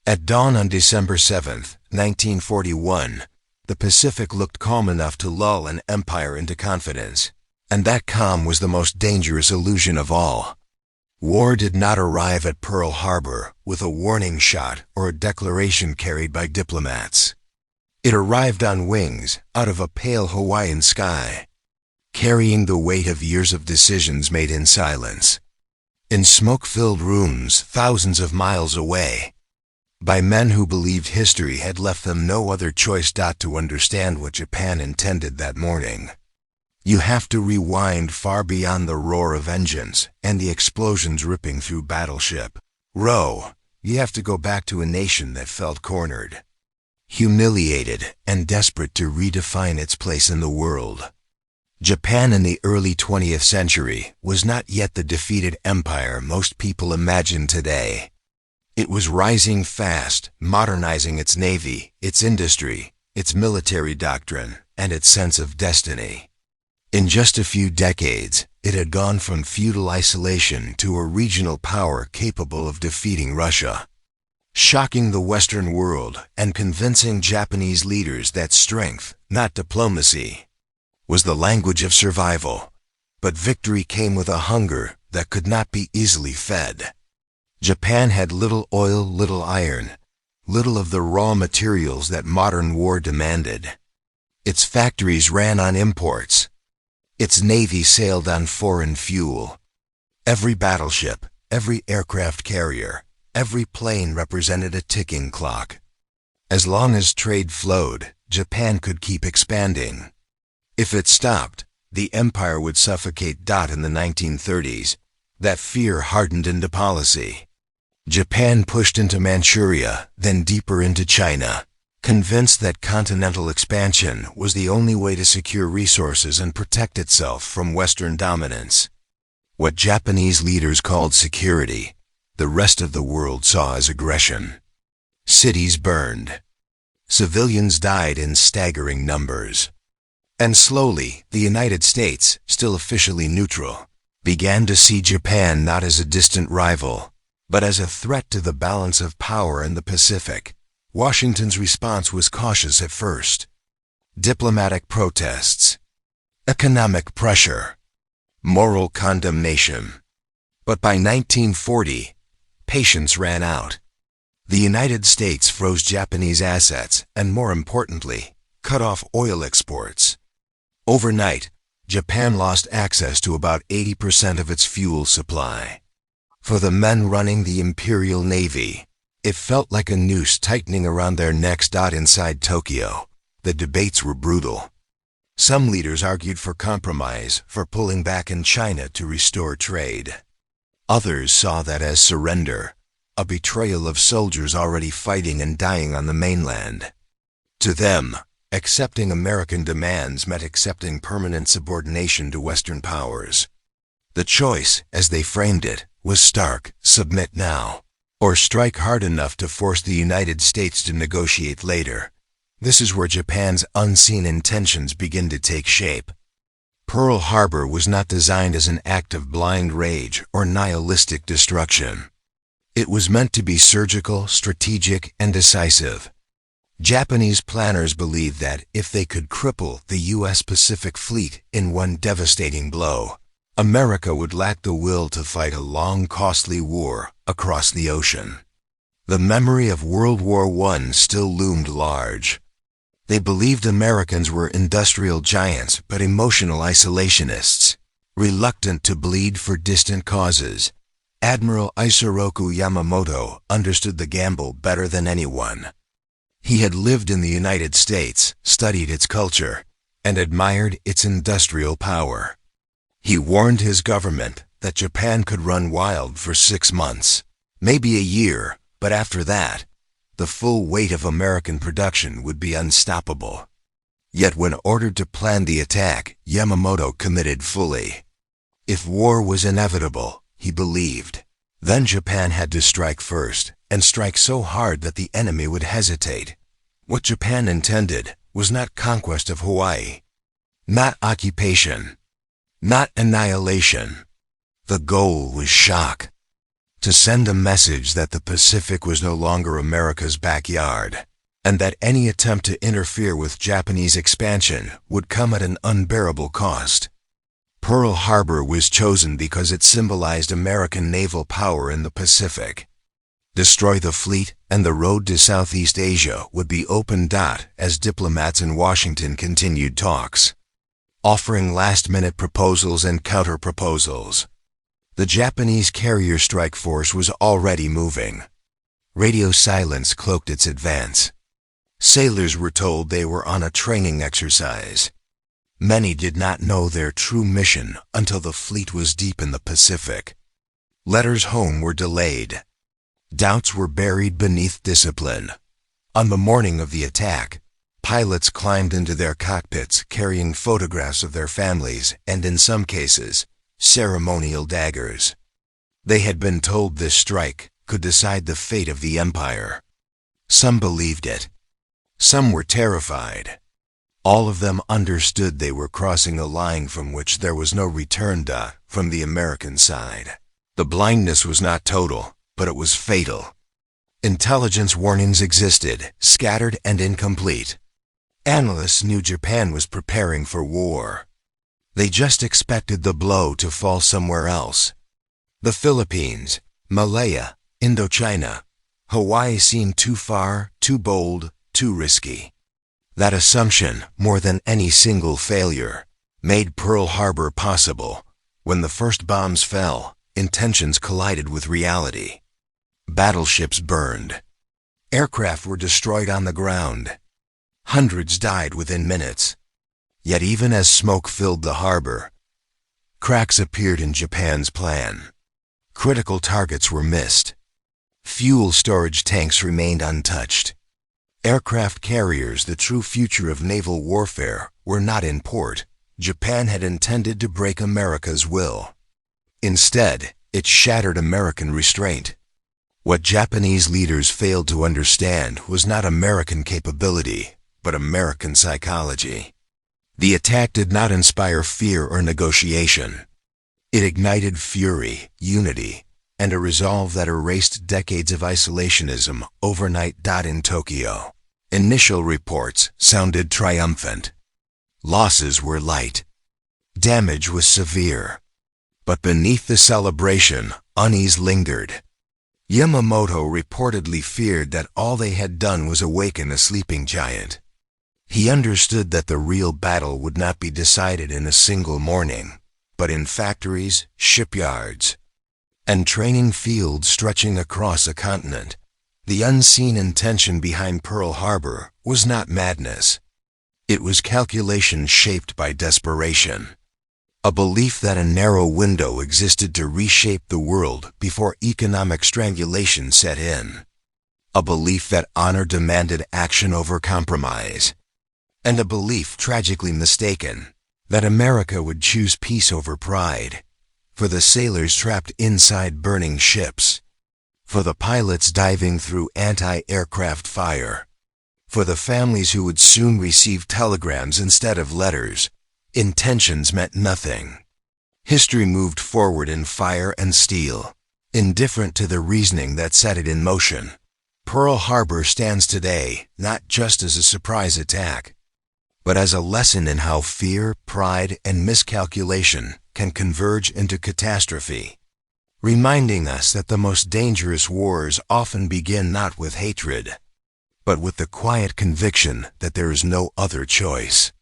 At dawn on December 7, 1941, the Pacific looked calm enough to lull an empire into confidence, and that calm was the most dangerous illusion of all. War did not arrive at Pearl Harbor with a warning shot or a declaration carried by diplomats. It arrived on wings out of a pale Hawaiian sky, carrying the weight of years of decisions made in silence, in smoke-filled rooms thousands of miles away, by men who believed history had left them no other choice to understand what Japan intended that morning. You have to rewind far beyond the roar of engines and the explosions ripping through battleship. You have to go back to a nation that felt cornered, humiliated, and desperate to redefine its place in the world. Japan in the early 20th century was not yet the defeated empire most people imagine today. It was rising fast, modernizing its navy, its industry, its military doctrine, and its sense of destiny. In just a few decades, it had gone from feudal isolation to a regional power capable of defeating Russia, shocking the Western world and convincing Japanese leaders that strength, not diplomacy, was the language of survival. But victory came with a hunger that could not be easily fed. Japan had little oil, little iron, little of the raw materials that modern war demanded. Its factories ran on imports. Its navy sailed on foreign fuel. Every battleship, every aircraft carrier, every plane represented a ticking clock. As long as trade flowed, Japan could keep expanding. If it stopped, the empire would suffocate. In the 1930s, that fear hardened into policy. Japan pushed into Manchuria, then deeper into China, convinced that continental expansion was the only way to secure resources and protect itself from Western dominance. What Japanese leaders called security, the rest of the world saw as aggression. Cities burned. Civilians died in staggering numbers. And slowly, the United States, still officially neutral, began to see Japan not as a distant rival, but as a threat to the balance of power in the Pacific. Washington's response was cautious at first. Diplomatic protests, economic pressure, moral condemnation. But by 1940, patience ran out. The United States froze Japanese assets and, more importantly, cut off oil exports. Overnight, Japan lost access to about 80% of its fuel supply. For the men running the Imperial Navy, it felt like a noose tightening around their necks. Inside Tokyo, the debates were brutal. Some leaders argued for compromise, for pulling back in China to restore trade. Others saw that as surrender, a betrayal of soldiers already fighting and dying on the mainland. To them, accepting American demands meant accepting permanent subordination to Western powers. The choice, as they framed it, was stark: submit now, or strike hard enough to force the United States to negotiate later. This is where Japan's unseen intentions begin to take shape. Pearl Harbor was not designed as an act of blind rage or nihilistic destruction. It was meant to be surgical, strategic, and decisive. Japanese planners believed that if they could cripple the U.S. Pacific Fleet in one devastating blow, America would lack the will to fight a long, costly war across the ocean. The memory of World War I still loomed large. They believed Americans were industrial giants but emotional isolationists, reluctant to bleed for distant causes. Admiral Isoroku Yamamoto understood the gamble better than anyone. He had lived in the United States, studied its culture, and admired its industrial power. He warned his government that Japan could run wild for 6 months, maybe a year, but after that, the full weight of American production would be unstoppable. Yet when ordered to plan the attack, Yamamoto committed fully. If war was inevitable, he believed, then Japan had to strike first, and strike so hard that the enemy would hesitate. What Japan intended was not conquest of Hawaii, not occupation, not annihilation. The goal was shock. to send a message that the Pacific was no longer America's backyard, and that any attempt to interfere with Japanese expansion would come at an unbearable cost. Pearl Harbor was chosen because it symbolized American naval power in the Pacific. Destroy the fleet, and the road to Southeast Asia would be open. As diplomats in Washington continued talks, offering last-minute proposals and counter-proposals, the Japanese carrier strike force was already moving. Radio silence cloaked its advance. Sailors were told they were on a training exercise. Many did not know their true mission until the fleet was deep in the Pacific. Letters home were delayed. Doubts were buried beneath discipline. On the morning of the attack, pilots climbed into their cockpits carrying photographs of their families and, in some cases, ceremonial daggers. They had been told this strike could decide the fate of the empire. Some believed it. Some were terrified. All of them understood they were crossing a line from which there was no return. From the American side, the blindness was not total, but it was fatal. Intelligence warnings existed, scattered and incomplete. Analysts knew Japan was preparing for war. They just expected the blow to fall somewhere else. The Philippines, Malaya, Indochina, Hawaii seemed too far, too bold, too risky. That assumption, more than any single failure, made Pearl Harbor possible. When the first bombs fell, intentions collided with reality. Battleships burned. Aircraft were destroyed on the ground. Hundreds died within minutes. Yet even as smoke filled the harbor, cracks appeared in Japan's plan. Critical targets were missed. Fuel storage tanks remained untouched. Aircraft carriers, the true future of naval warfare, were not in port. Japan had intended to break America's will. Instead, it shattered American restraint. What Japanese leaders failed to understand was not American capability, but American psychology. The attack did not inspire fear or negotiation. It ignited fury, unity, and a resolve that erased decades of isolationism overnight. In Tokyo, initial reports sounded triumphant. Losses were light. Damage was severe. But beneath the celebration, unease lingered. Yamamoto reportedly feared that all they had done was awaken a sleeping giant. He understood that the real battle would not be decided in a single morning, but in factories, shipyards, and training fields stretching across a continent. The unseen intention behind Pearl Harbor was not madness. It was calculation shaped by desperation. A belief that a narrow window existed to reshape the world before economic strangulation set in. A belief that honor demanded action over compromise. And a belief, tragically mistaken, that America would choose peace over pride. For the sailors trapped inside burning ships. For the pilots diving through anti-aircraft fire. For the families who would soon receive telegrams instead of letters. Intentions meant nothing. History moved forward in fire and steel, indifferent to the reasoning that set it in motion. Pearl Harbor stands today not just as a surprise attack, but as a lesson in how fear, pride, and miscalculation can converge into catastrophe, reminding us that the most dangerous wars often begin not with hatred, but with the quiet conviction that there is no other choice.